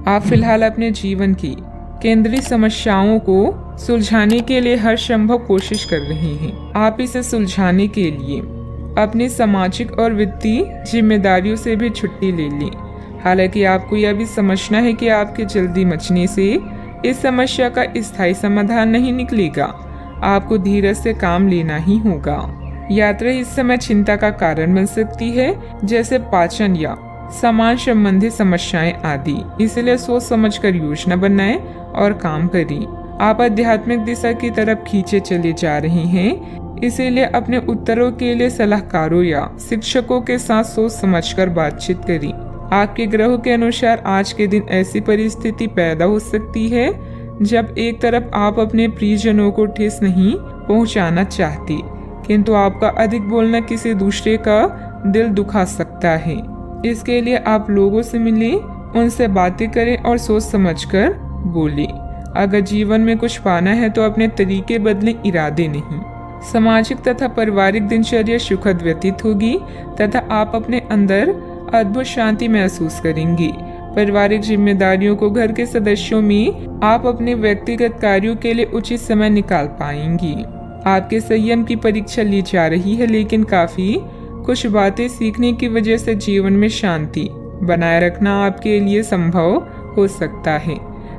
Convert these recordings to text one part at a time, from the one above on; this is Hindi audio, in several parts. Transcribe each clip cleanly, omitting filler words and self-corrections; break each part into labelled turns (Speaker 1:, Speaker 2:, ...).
Speaker 1: आप फिलहाल अपने जीवन की केंद्रीय समस्याओं को सुलझाने के लिए हर संभव कोशिश कर रहे हैं। आप इसे सुलझाने के लिए अपनी सामाजिक और वित्तीय जिम्मेदारियों से भी छुट्टी ले लें। हालांकि आपको यह भी समझना है कि आपके जल्दी मचने से इस समस्या का स्थायी समाधान नहीं निकलेगा। आपको धीरज से काम लेना ही होगा। यात्रा इस समय चिंता का कारण बन सकती है, जैसे पाचन या सामान संबंधी समस्याएं आदि। इसलिए सोच समझकर योजना बनाएं और काम करें। आप आध्यात्मिक दिशा की तरफ खींचे चले जा रहे हैं, इसीलिए अपने उत्तरों के लिए सलाहकारों या शिक्षकों के साथ सोच समझकर बातचीत करें। आपके ग्रहों के अनुसार आज के दिन ऐसी परिस्थिति पैदा हो सकती है जब एक तरफ आप अपने प्रियजनों को ठेस नहीं पहुंचाना चाहते, किंतु आपका अधिक बोलना किसी दूसरे का दिल दुखा सकता है। इसके लिए आप लोगों से मिलें, उनसे बातें करें और सोच समझकर बोलें। अगर जीवन में कुछ पाना है तो अपने तरीके बदलें, इरादे नहीं। सामाजिक तथा पारिवारिक दिनचर्या सुखद व्यतीत होगी तथा आप अपने अंदर अद्भुत शांति महसूस करेंगे। पारिवारिक जिम्मेदारियों को घर के सदस्यों में आप अपने व्यक्तिगत कार्यों के लिए उचित समय निकाल पाएंगी। आपके संयम की परीक्षा ली जा रही है, लेकिन काफी कुछ बातें सीखने की वजह से जीवन में शांति बनाए रखना आपके लिए संभव हो सकता है।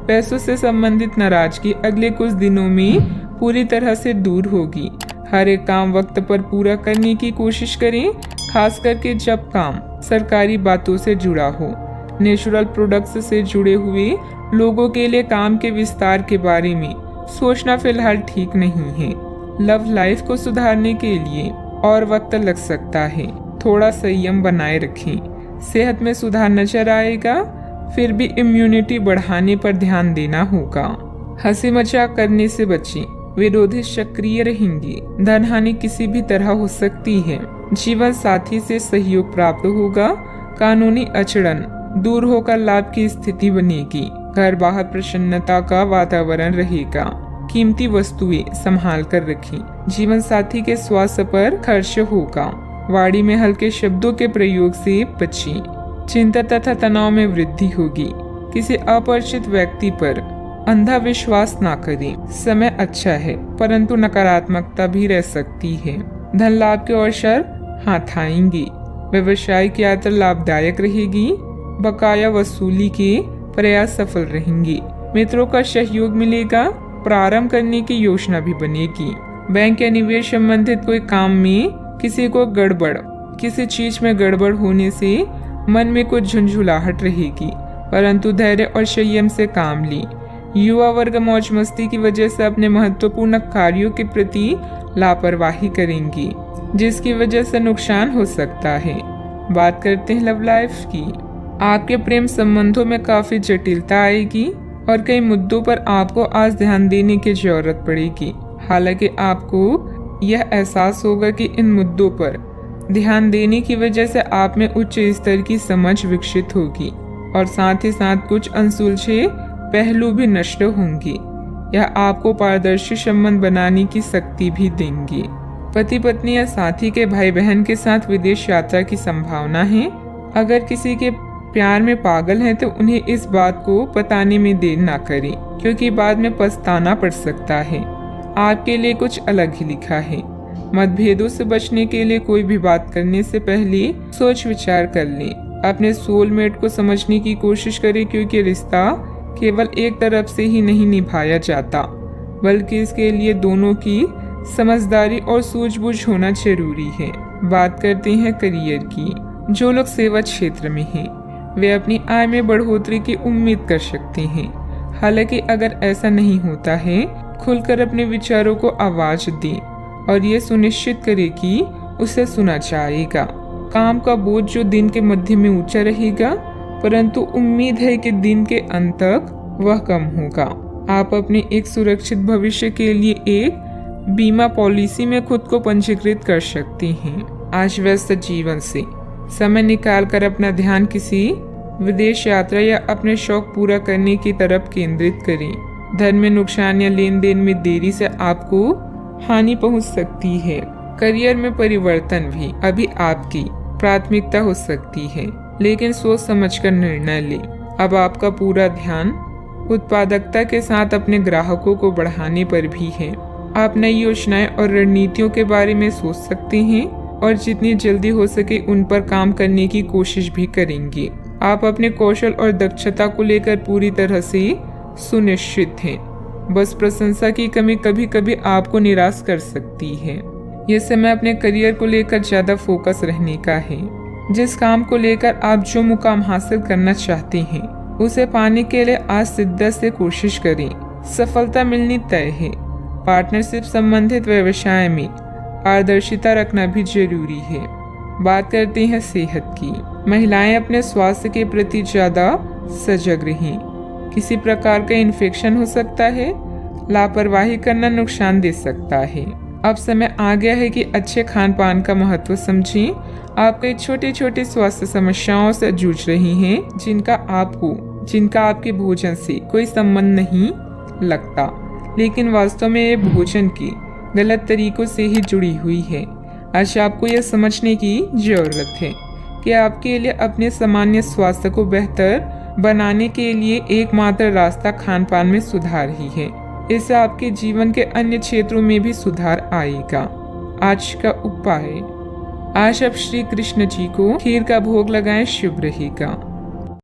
Speaker 1: पैसों से संबंधित नाराजगी अगले कुछ दिनों में पूरी तरह से दूर होगी। हर एक काम वक्त पर पूरा करने की कोशिश करें, खास करके जब काम सरकारी बातों से जुड़ा हो। नेचुरल प्रोडक्ट्स से जुड़े हुए लोगों के लिए काम के विस्तार के बारे में सोचना फिलहाल ठीक नहीं है। लव लाइफ को सुधारने के लिए और वक्त लग सकता है, थोड़ा संयम बनाए रखें। सेहत में सुधार नजर आएगा, फिर भी इम्यूनिटी बढ़ाने पर ध्यान देना होगा। हंसी मजाक करने से बचें, विरोधी सक्रिय रहेंगे। धन हानि किसी भी तरह हो सकती है। जीवन साथी से सहयोग प्राप्त होगा। कानूनी अड़चन दूर होकर लाभ की स्थिति बनेगी। घर बाहर प्रसन्नता का वातावरण रहेगा। कीमती वस्तुएं संभाल कर रखें। जीवन साथी के स्वास्थ्य पर खर्च होगा। वाणी में हल्के शब्दों के प्रयोग से बचें। चिंता तथा तनाव में वृद्धि होगी। किसी अपरिचित व्यक्ति पर अंधा विश्वास ना करें। समय अच्छा है, परंतु नकारात्मकता भी रह सकती है। धन लाभ के अवसर हाथ आएंगे। व्यवसायिक यात्रा लाभदायक रहेगी। बकाया वसूली के प्रयास सफल रहेंगे। मित्रों का सहयोग मिलेगा। प्रारंभ करने की योजना भी बनेगी। बैंक या निवेश संबंधित कोई काम में किसी चीज में गड़बड़ होने से मन में कुछ झुंझुलाहट रहेगी, परंतु धैर्य और संयम से काम लें। युवा वर्ग मौज मस्ती की वजह से अपने महत्वपूर्ण कार्यों के प्रति लापरवाही करेंगी, जिसकी वजह से नुकसान हो सकता है। बात करते हैं लव लाइफ की। आपके प्रेम संबंधों में काफी जटिलता आएगी और कई मुद्दों पर आपको आज ध्यान देने की जरूरत पड़ेगी। हालांकि आपको यह एहसास होगा कि इन मुद्दों पर ध्यान देने की वजह से आप में उच्च स्तर की समझ विकसित होगी और साथ ही साथ कुछ अनसुलझे पहलू भी नष्ट होंगे। यह आपको पारदर्शी संबंध बनाने की शक्ति भी देंगे। पति पत्नी या साथी के भाई बहन के साथ विदेश यात्रा की संभावना है। अगर किसी के प्यार में पागल हैं तो उन्हें इस बात को बताने में देर ना करें, क्योंकि बाद में पछताना पड़ सकता है। आपके लिए कुछ अलग ही लिखा है। मतभेदों से बचने के लिए कोई भी बात करने से पहले सोच विचार कर लें। अपने सोलमेट को समझने की कोशिश करें, क्योंकि रिश्ता केवल एक तरफ से ही नहीं निभाया जाता, बल्कि इसके लिए दोनों की समझदारी और सूझबूझ होना जरूरी है। बात करते हैं करियर की। जो लोग सेवा क्षेत्र में हैं, वे अपनी आय में बढ़ोतरी की उम्मीद कर सकते हैं। हालांकि अगर ऐसा नहीं होता है, खुलकर अपने विचारों को आवाज दें और ये सुनिश्चित करें कि उसे सुना जाएगा। काम का बोझ जो दिन के मध्य में ऊंचा रहेगा, परंतु उम्मीद है कि दिन के अंत तक वह कम होगा। आप अपने एक सुरक्षित भविष्य के लिए एक बीमा पॉलिसी में खुद को पंजीकृत कर सकते हैं। आज व्यस्त जीवन से समय निकालकर अपना ध्यान किसी विदेश यात्रा या अपने शौक पूरा करने की तरफ केंद्रित करें। धन में नुकसान या लेन देन में देरी से आपको हानि पहुंच सकती है। करियर में परिवर्तन भी अभी आपकी प्राथमिकता हो सकती है, लेकिन सोच समझकर निर्णय लें। अब आपका पूरा ध्यान उत्पादकता के साथ अपने ग्राहकों को बढ़ाने पर भी है। आप नई योजनाएं और रणनीतियों के बारे में सोच सकते हैं और जितनी जल्दी हो सके उन पर काम करने की कोशिश भी करेंगे। आप अपने कौशल और दक्षता को लेकर पूरी तरह से सुनिश्चित हैं। बस प्रशंसा की कमी कभी कभी आपको निराश कर सकती है। ये समय अपने करियर को लेकर ज्यादा फोकस रहने का है। जिस काम को लेकर आप जो मुकाम हासिल करना चाहते हैं उसे पाने के लिए आज शिद्दत से कोशिश करें। सफलता मिलनी तय है। पार्टनरशिप संबंधित व्यवसाय में पारदर्शिता रखना भी जरूरी है। बात करते हैं सेहत की। महिलाएं अपने स्वास्थ्य के प्रति ज्यादा सजग रहें। किसी प्रकार का इन्फेक्शन हो सकता है। लापरवाही करना नुकसान दे सकता है। अब समय आ गया है कि अच्छे खान पान का महत्व समझें। आप कई छोटी छोटी स्वास्थ्य समस्याओं से जूझ रही हैं जिनका आपके भोजन से कोई संबंध नहीं लगता, लेकिन वास्तव में ये भोजन के गलत तरीकों से ही जुड़ी हुई है। आज आपको यह समझने की जरूरत है कि आपके लिए अपने सामान्य स्वास्थ्य को बेहतर बनाने के लिए एकमात्र रास्ता खान पान में सुधार ही है। इससे आपके जीवन के अन्य क्षेत्रों में भी सुधार आएगा। आज का उपाय, आज आप श्री कृष्ण जी को खीर का भोग लगाएं, शुभ रहेगा।